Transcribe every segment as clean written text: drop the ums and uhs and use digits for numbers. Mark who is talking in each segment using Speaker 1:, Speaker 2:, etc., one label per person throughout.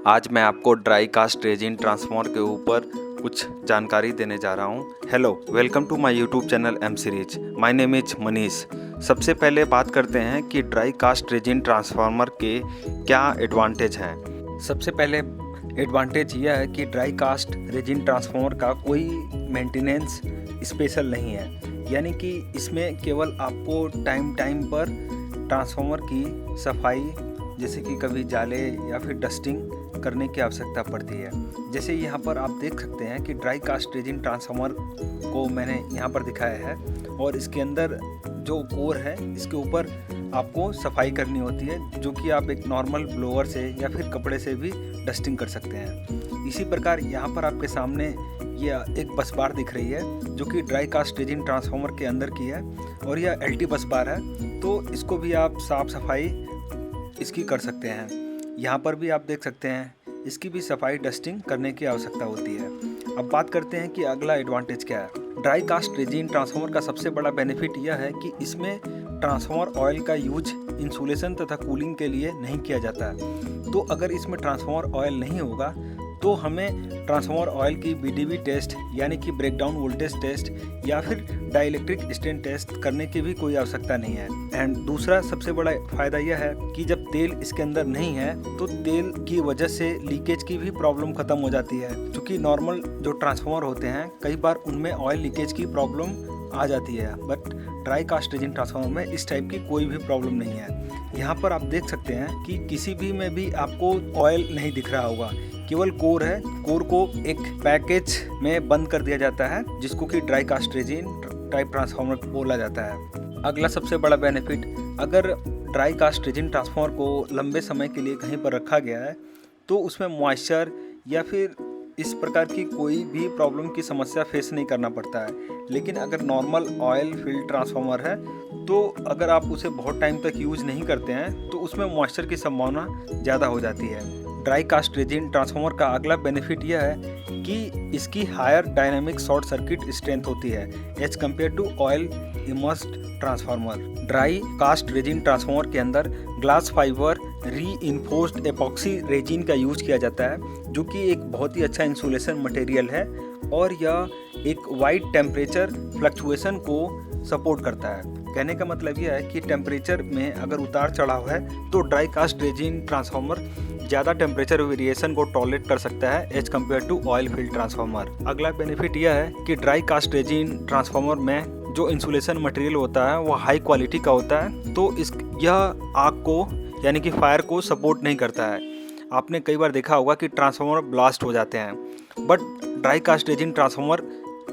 Speaker 1: आज मैं आपको ड्राई कास्ट रेजिन ट्रांसफार्मर के ऊपर कुछ जानकारी देने जा रहा हूँ। Hello, welcome to my YouTube channel M series. My name is Manish. सबसे पहले बात करते हैं कि ड्राई कास्ट रेजिन ट्रांसफार्मर के क्या एडवांटेज हैं। सबसे पहले एडवांटेज यह है कि ड्राई कास्ट रेजिन ट्रांसफार्मर का कोई मेंटेनेंस स्पेशल नहीं है, यानी कि इसमें केवल आपको टाइम पर ट्रांसफार्मर की सफाई जैसे कि कभी जाले या फिर डस्टिंग करने की आवश्यकता पड़ती है। जैसे यहाँ पर आप देख सकते हैं कि ड्राई कास्ट रेजिन ट्रांसफार्मर को मैंने यहाँ पर दिखाया है और इसके अंदर जो कोर है इसके ऊपर आपको सफाई करनी होती है, जो कि आप एक नॉर्मल ब्लोअर से या फिर कपड़े से भी डस्टिंग कर सकते हैं। इसी प्रकार यहाँ पर आपके सामने ये एक बस बार दिख रही है जो कि ड्राई कास्ट रेजिन ट्रांसफार्मर के अंदर की है और यह एलटी बस बार है, तो इसको भी आप साफ़ सफाई इसकी कर सकते हैं। यहाँ पर भी आप देख सकते हैं इसकी भी सफाई डस्टिंग करने की आवश्यकता होती है। अब बात करते हैं कि अगला एडवांटेज क्या है। ड्राई कास्ट रेजिन ट्रांसफार्मर का सबसे बड़ा बेनिफिट यह है कि इसमें ट्रांसफार्मर ऑयल का यूज इंसुलेशन तथा कूलिंग के लिए नहीं किया जाता है। तो अगर इसमें ट्रांसफार्मर ऑयल नहीं होगा तो हमें ट्रांसफार्मर ऑयल की बीडीवी टेस्ट यानी कि ब्रेकडाउन वोल्टेज टेस्ट या फिर डाइलेक्ट्रिक स्ट्रेन टेस्ट करने की भी कोई आवश्यकता नहीं है। एंड दूसरा सबसे बड़ा फ़ायदा यह है कि जब तेल इसके अंदर नहीं है तो तेल की वजह से लीकेज की भी प्रॉब्लम खत्म हो जाती है। क्योंकि नॉर्मल जो ट्रांसफार्मर होते हैं कई बार उनमें ऑयल लीकेज की प्रॉब्लम आ जाती है, but dry cast resin transformer में इस टाइप की कोई भी प्रॉब्लम नहीं है। यहाँ पर आप देख सकते हैं कि किसी भी में भी आपको ऑयल नहीं दिख रहा होगा, केवल कोर है। कोर को एक पैकेज में बंद कर दिया जाता है जिसको कि dry cast resin type transformer बोला जाता है। अगला सबसे बड़ा बेनिफिट, अगर ड्राई कास्ट रेजिन ट्रांसफार्मर को लंबे समय के लिए कहीं पर रखा गया है तो उसमें मॉइस्चर या फिर इस प्रकार की कोई भी प्रॉब्लम की समस्या फेस नहीं करना पड़ता है। लेकिन अगर नॉर्मल ऑयल फील्ड ट्रांसफार्मर है तो अगर आप उसे बहुत टाइम तक यूज़ नहीं करते हैं तो उसमें मॉइस्चर की संभावना ज़्यादा हो जाती है। ड्राई कास्ट रेजिन ट्रांसफार्मर का अगला बेनिफिट यह है कि इसकी higher dynamic short circuit strength होती है as compared to oil immersed transformer. Dry cast resin transformer के अंदर glass fibre reinforced epoxy resin का यूज किया जाता है, जो कि एक बहुत ही अच्छा इंसुलेशन मटेरियल है और यह एक वाइड टेम्परेचर फ्लक्चुएशन को सपोर्ट करता है। कहने का मतलब यह है कि टेम्परेचर में अगर उतार चढ़ाव है तो ड्राई कास्ट रेजिन ट्रांसफार्मर ज़्यादा टेम्परेचर वेरिएशन को टॉलरेट कर सकता है as compared to oil filled transformer. अगला बेनिफिट यह है कि ड्राई कास्ट रेजिन ट्रांसफार्मर में जो इंसुलेशन मटेरियल होता है वह हाई क्वालिटी का होता है, तो यह आग को यानी कि फायर को सपोर्ट नहीं करता है। आपने कई बार देखा होगा कि ट्रांसफार्मर ब्लास्ट हो जाते हैं, but dry cast resin transformer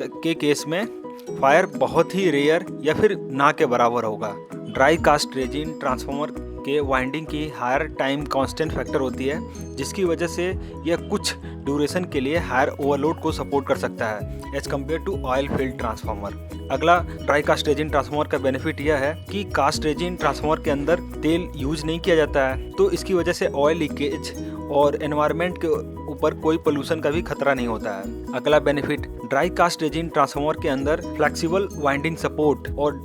Speaker 1: के केस में फायर बहुत ही रेयर या फिर ना के बराबर होगा। ड्राई कास्ट रेजिन ट्रांसफार्मर के वाइंडिंग की हायर टाइम कांस्टेंट फैक्टर होती है, जिसकी वजह से यह कुछ ड्यूरेशन के लिए हायर ओवरलोड को सपोर्ट कर सकता है as compared to oil filled transformer. अगला ड्राई कास्ट रेजिन ट्रांसफार्मर का बेनिफिट यह है कि कास्ट रेजिन ट्रांसफार्मर के अंदर तेल यूज नहीं किया जाता है, तो इसकी वजह से ऑयल लीकेज और एनवायरनमेंट के ऊपर कोई पोल्यूशन का भी खतरा नहीं होता है। अगला benefit, dry cast resin transformer के अंदर फ्लेक्सिबल वाइंडिंग सपोर्ट और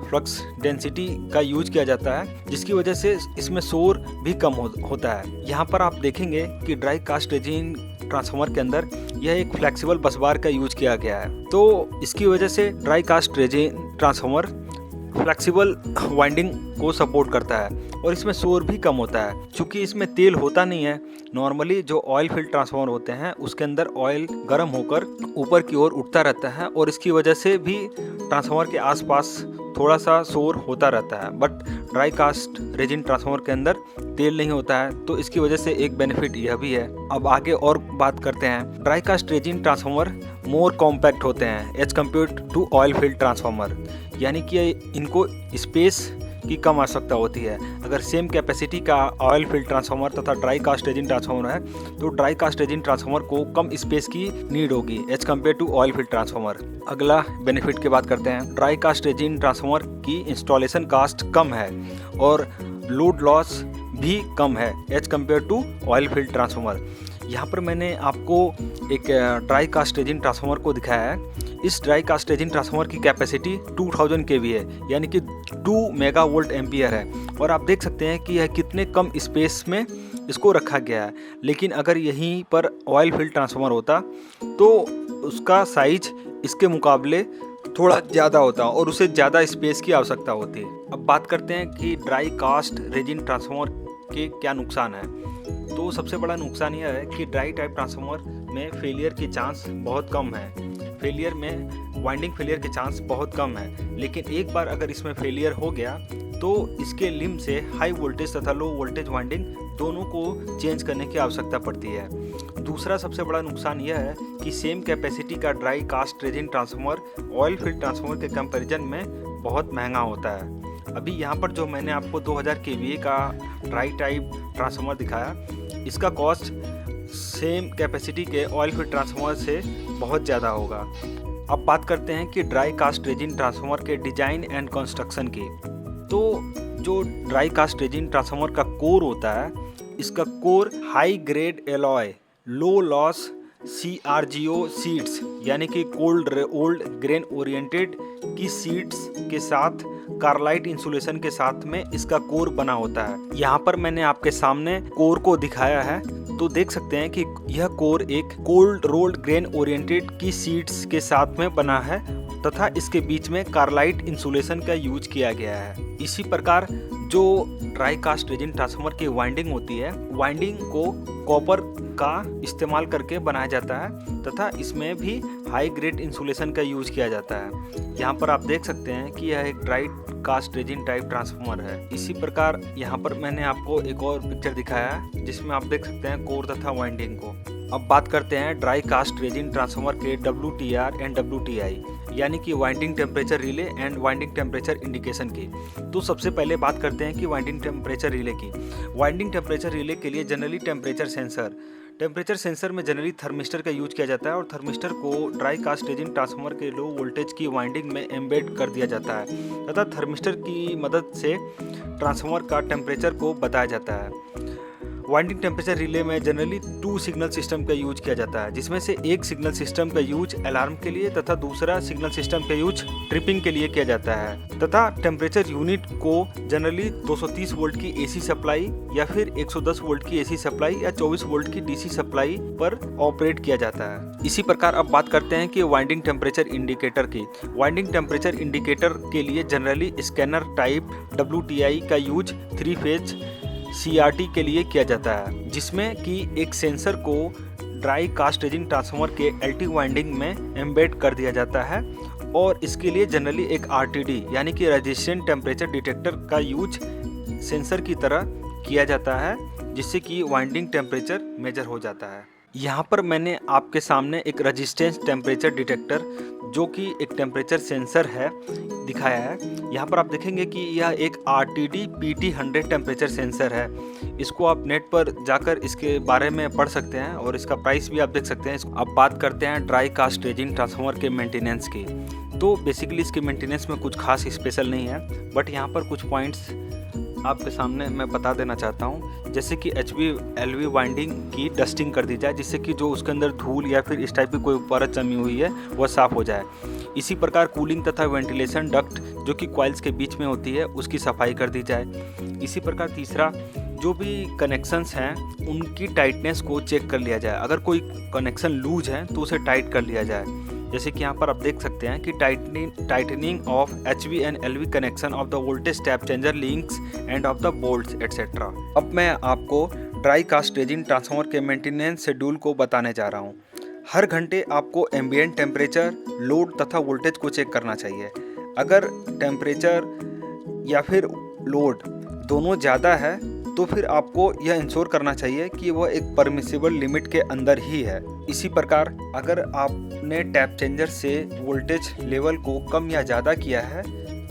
Speaker 1: फ्लक्स डेंसिटी का यूज किया जाता है, जिसकी वजह से इसमें शोर भी कम होता है। यहाँ पर आप देखेंगे कि ड्राई कास्ट रेजिन ट्रांसफार्मर के अंदर यह एक फ्लेक्सिबल बस बार का यूज किया गया है, तो इसकी वजह से dry cast resin transformer flexible winding को सपोर्ट करता है और इसमें शोर भी कम होता है। चूँकि इसमें तेल होता नहीं है, नॉर्मली जो ऑयल फील्ड ट्रांसफार्मर होते हैं उसके अंदर ऑयल गर्म होकर ऊपर की ओर उठता रहता है और इसकी वजह से भी ट्रांसफार्मर के आसपास थोड़ा सा शोर होता रहता है। But dry cast resin transformer के अंदर तेल नहीं होता है, तो इसकी वजह से एक बेनिफिट यह भी है। अब आगे और बात करते हैं। Dry cast resin transformer more compact होते हैं as compared to oil filled transformer, यानी कि इनको स्पेस की कम आवश्यकता होती है। अगर सेम कैपेसिटी का ऑयल फील्ड ट्रांसफार्मर तथा ड्राई कास्ट रेजिन ट्रांसफार्मर है तो ड्राई कास्ट रेजिन ट्रांसफार्मर को कम स्पेस की नीड होगी as compared to oil filled transformer. अगला बेनिफिट की बात करते हैं। ड्राई कास्ट रेजिन ट्रांसफार्मर की इंस्टॉलेशन कास्ट कम है और लोड लॉस भी कम है as compared to oil filled transformer. यहाँ पर मैंने आपको एक ड्राई कास्ट रेजिन ट्रांसफार्मर को दिखाया है। इस ड्राई कास्ट रेजिन ट्रांसफार्मर की कैपेसिटी 2000 kV है, यानी कि 2 मेगा वोल्ट एम्पियर है, और आप देख सकते हैं कि यह कितने कम स्पेस में इसको रखा गया है। लेकिन अगर यहीं पर ऑयल फील्ड ट्रांसफार्मर होता तो उसका साइज इसके मुकाबले थोड़ा ज़्यादा होता और उसे ज़्यादा स्पेस की आवश्यकता होती। अब बात करते हैं कि ड्राई कास्ट रेजिन ट्रांसफार्मर के क्या नुकसान है। तो सबसे बड़ा नुकसान यह है कि ड्राई टाइप ट्रांसफार्मर में फेलियर के चांस बहुत कम है। फेलियर में वाइंडिंग फेलियर के चांस बहुत कम है, लेकिन एक बार अगर इसमें फेलियर हो गया तो इसके लिंब से हाई वोल्टेज तथा लो वोल्टेज वाइंडिंग दोनों को चेंज करने की आवश्यकता पड़ती है। दूसरा सबसे बड़ा नुकसान यह है कि सेम कैपेसिटी का dry cast resin transformer oil filled transformer के कंपैरिजन में बहुत महंगा होता है। अभी यहाँ पर जो मैंने आपको 2000 kVA का ड्राई टाइप ट्रांसफार्मर दिखाया, इसका कॉस्ट सेम कैपेसिटी के ऑयल फील्ड ट्रांसफार्मर से बहुत ज़्यादा होगा। अब बात करते हैं कि ड्राई कास्ट रेजिन ट्रांसफार्मर के डिजाइन एंड कंस्ट्रक्शन की। तो जो ड्राई कास्ट रेजिन ट्रांसफार्मर का कोर होता है, इसका कोर हाई ग्रेड एलॉय लो लॉस CRGO सीड्स यानी कि कोल्ड ओल्ड ग्रेन ओरिएंटेड की सीड्स के साथ कार्लाइट इंसुलेशन के साथ में इसका कोर बना होता है। यहाँ पर मैंने आपके सामने कोर को दिखाया है, तो देख सकते हैं कि यह कोर एक कोल्ड रोल्ड ग्रेन ओरिएंटेड की सीड्स के साथ में बना है तथा इसके बीच में कार्लाइट इंसुलेशन का यूज किया गया है। इसी प्रकार जो ड्राई कास्ट रेजिन ट्रांसफार्मर की वाइंडिंग होती है, वाइंडिंग को कॉपर का इस्तेमाल करके बनाया जाता है तथा इसमें भी हाई ग्रेड इंसुलेशन का यूज किया जाता है। यहाँ पर आप देख सकते हैं कि यह एक dry cast resin type transformer है। इसी प्रकार यहाँ पर मैंने आपको एक और पिक्चर दिखाया है जिसमें आप देख सकते हैं कोर तथा वाइंडिंग को। अब बात करते हैं ड्राई कास्ट रेजिन ट्रांसफार्मर के WTR एंड WTI यानी कि winding temperature relay and winding temperature indication की। तो सबसे पहले बात करते हैं कि वाइंडिंग टेम्परेचर रिले की। वाइंडिंग टेम्परेचर रिले के लिए जनरली टेम्परेचर सेंसर में जनरली थर्मिस्टर का यूज किया जाता है और थर्मिस्टर को ड्राई कास्ट रेजिन ट्रांसफार्मर के लो वोल्टेज की वाइंडिंग में एम्बेड कर दिया जाता है तथा थर्मिस्टर की मदद से ट्रांसफार्मर का टेम्परेचर को बताया जाता है। वाइंडिंग टेम्परेचर रिले में जनरली 2 सिग्नल सिस्टम का यूज किया जाता है, जिसमें से एक सिग्नल सिस्टम का यूज अलार्म के लिए तथा दूसरा सिग्नल सिस्टम का यूज ट्रिपिंग के लिए किया जाता है तथा टेम्परेचर यूनिट को जनरली 230 वोल्ट की AC सप्लाई या फिर 110 वोल्ट की AC सप्लाई या 24 वोल्ट की DC सप्लाई पर ऑपरेट किया जाता है। इसी प्रकार अब बात करते हैं कि वाइंडिंग टेम्परेचर इंडिकेटर की। वाइंडिंग टेम्परेचर इंडिकेटर के लिए जनरली स्कैनर टाइप WTI का यूज 3 फेज CRT के लिए किया जाता है, जिसमें कि एक सेंसर को ड्राई कास्ट रेजिन ट्रांसफार्मर के LT वाइंडिंग में एम्बेड कर दिया जाता है और इसके लिए जनरली एक RTD यानी कि रेजिस्टेंट टेम्परेचर डिटेक्टर का यूज सेंसर की तरह किया जाता है, जिससे कि वाइंडिंग टेम्परेचर मेजर हो जाता है। यहाँ पर मैंने आपके सामने एक रेजिस्टेंस टेम्परेचर डिटेक्टर जो कि एक टेम्परेचर सेंसर है दिखाया है। यहाँ पर आप देखेंगे कि यह एक RTD PT100 टेम्परेचर सेंसर है। इसको आप नेट पर जाकर इसके बारे में पढ़ सकते हैं और इसका प्राइस भी आप देख सकते हैं। अब बात करते हैं ड्राई कास्ट रेजिन ट्रांसफार्मर के मेंटेनेंस की। तो बेसिकली इसके मेंटेनेंस में कुछ खास स्पेशल नहीं है, बट यहाँ पर कुछ पॉइंट्स आपके सामने मैं बता देना चाहता हूँ। जैसे कि HV LV वाइंडिंग की डस्टिंग कर दी जाए, जिससे कि जो उसके अंदर धूल या फिर इस टाइप की कोई परत जमी हुई है वह साफ़ हो जाए। इसी प्रकार कूलिंग तथा वेंटिलेशन डक्ट जो कि कॉइल्स के बीच में होती है उसकी सफाई कर दी जाए। इसी प्रकार तीसरा, जो भी कनेक्शंस हैं उनकी टाइटनेस को चेक कर लिया जाए। अगर कोई कनेक्शन लूज है तो उसे टाइट कर लिया जाए। जैसे कि यहाँ पर आप देख सकते हैं कि tightening of HV and LV connection of the voltage tap changer links and of the bolts etcetera. अब मैं आपको ड्राई कास्ट रेजिन ट्रांसफार्मर के मेंटेनेंस शेड्यूल को बताने जा रहा हूँ। हर घंटे आपको एम्बिएंट टेम्परेचर, लोड तथा वोल्टेज को चेक करना चाहिए। अगर टेम्परेचर या फिर लोड दोनों ज़्यादा है तो फिर आपको यह इंश्योर करना चाहिए कि वह एक परमिसिबल लिमिट के अंदर ही है। इसी प्रकार अगर आपने टैप चेंजर से वोल्टेज लेवल को कम या ज़्यादा किया है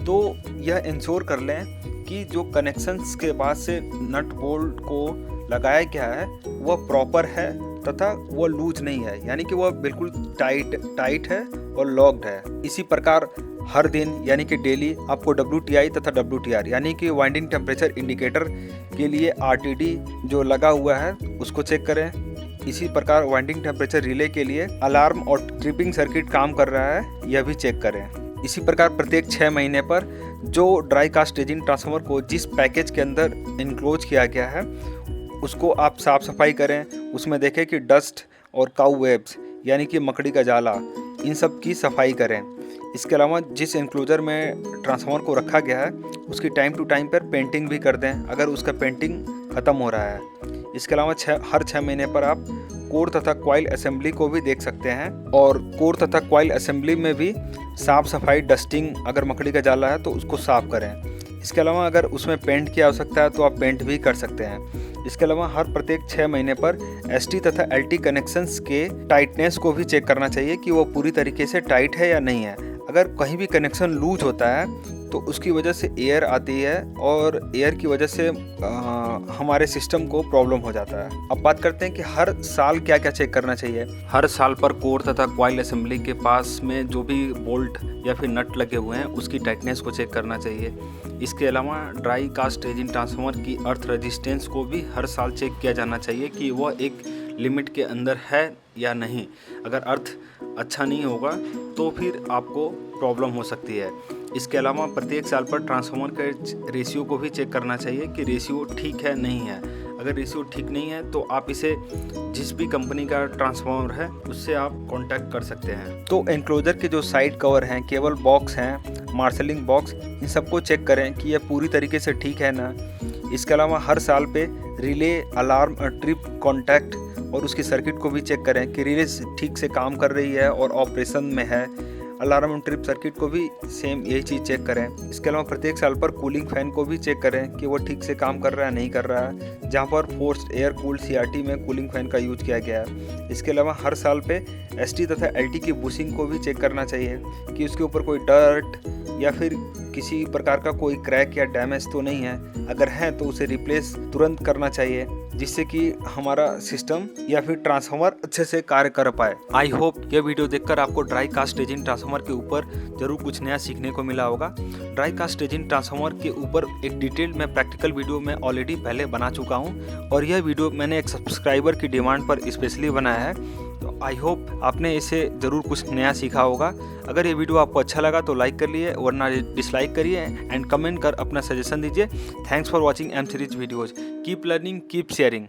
Speaker 1: तो यह इंश्योर कर लें कि जो कनेक्शंस के बाद से नट बोल्ट को लगाया गया है वह प्रॉपर है तथा वह लूज नहीं है, यानी कि वह बिल्कुल टाइट है और लॉक्ड है। इसी प्रकार हर दिन यानी कि डेली आपको WTI तथा WTR यानी कि वाइंडिंग टेम्परेचर इंडिकेटर के लिए RTD जो लगा हुआ है उसको चेक करें। इसी प्रकार वाइंडिंग टेम्परेचर रिले के लिए अलार्म और ट्रिपिंग सर्किट काम कर रहा है यह भी चेक करें। इसी प्रकार प्रत्येक 6 महीने पर जो ड्राई कास्ट रेजिन ट्रांसफार्मर को जिस पैकेज के अंदर इनक्लोज किया गया है उसको आप साफ़ सफाई करें, उसमें देखें कि डस्ट और काउ वेब्स यानी कि मकड़ी का जाला, इन सब की सफाई करें। इसके अलावा जिस एंक्लोजर में ट्रांसफार्मर को रखा गया है उसकी टाइम टू टाइम पर पेंटिंग भी कर दें अगर उसका पेंटिंग ख़त्म हो रहा है। इसके अलावा हर 6 महीने पर आप कोर तथा कॉइल असेंबली को भी देख सकते हैं, और कोर तथा कॉइल असेंबली में भी साफ़ सफाई, डस्टिंग, अगर मकड़ी का जाला है तो उसको साफ़ करें। इसके अलावा अगर उसमें पेंट की आवश्यकता है तो आप पेंट भी कर सकते हैं। इसके अलावा हर प्रत्येक 6 महीने पर एसटी तथा एलटी कनेक्शंस के टाइटनेस को भी चेक करना चाहिए कि वो पूरी तरीके से टाइट है या नहीं है। अगर कहीं भी कनेक्शन लूज होता है तो उसकी वजह से एयर आती है और एयर की वजह से हमारे सिस्टम को प्रॉब्लम हो जाता है। अब बात करते हैं कि हर साल क्या क्या चेक करना चाहिए। हर साल पर कोर तथा कॉइल असेंबली के पास में जो भी बोल्ट या फिर नट लगे हुए हैं उसकी टाइटनेस को चेक करना चाहिए। इसके अलावा ड्राई कास्ट रेजिन ट्रांसफार्मर की अर्थ रेजिस्टेंस को भी हर साल चेक किया जाना चाहिए कि वह एक लिमिट के अंदर है या नहीं। अगर अर्थ अच्छा नहीं होगा तो फिर आपको प्रॉब्लम हो सकती है। इसके अलावा प्रत्येक साल पर ट्रांसफार्मर के रेशियो को भी चेक करना चाहिए कि रेशियो ठीक है नहीं है। अगर रेशियो ठीक नहीं है तो आप इसे जिस भी कंपनी का ट्रांसफार्मर है उससे आप कांटेक्ट कर सकते हैं। तो एंक्लोजर के जो साइड कवर हैं, केबल बॉक्स हैं, मार्शलिंग बॉक्स, इन सबको चेक करें कि यह पूरी तरीके से ठीक है ना। इसके अलावा हर साल पे रिले, अलार्म, ट्रिप, कॉन्टैक्ट और उसकी सर्किट को भी चेक करें कि रिले ठीक से काम कर रही है और ऑपरेशन में है। अलार्म और ट्रिप सर्किट को भी सेम यही चीज़ चेक करें। इसके अलावा प्रत्येक साल पर कूलिंग फैन को भी चेक करें कि वो ठीक से काम कर रहा है नहीं कर रहा है, जहाँ पर फोर्स्ड एयर कूल्ड सीआरटी में कूलिंग फैन का यूज किया गया है। इसके अलावा हर साल पे एसटी तथा एलटी की बुशिंग को भी चेक करना चाहिए कि उसके ऊपर कोई डर्ट या फिर किसी प्रकार का कोई क्रैक या डैमेज तो नहीं है। अगर है तो उसे रिप्लेस तुरंत करना चाहिए जिससे कि हमारा सिस्टम या फिर ट्रांसफार्मर अच्छे से कार्य कर पाए। आई होप यह वीडियो देखकर आपको ड्राई कास्ट रेजिन ट्रांसफार्मर के ऊपर जरूर कुछ नया सीखने को मिला होगा। ड्राई कास्ट रेजिन ट्रांसफार्मर के ऊपर एक डिटेल्ड में प्रैक्टिकल वीडियो मैं ऑलरेडी पहले बना चुका हूँ और यह वीडियो मैंने एक सब्सक्राइबर की डिमांड पर स्पेशली बनाया है। तो आई होप आपने इसे ज़रूर कुछ नया सीखा होगा। अगर ये वीडियो आपको अच्छा लगा तो लाइक कर लिए, वरना डिसलाइक करिए एंड कमेंट कर अपना सजेशन दीजिए। Thanks for watching M series videos. Keep learning, keep sharing.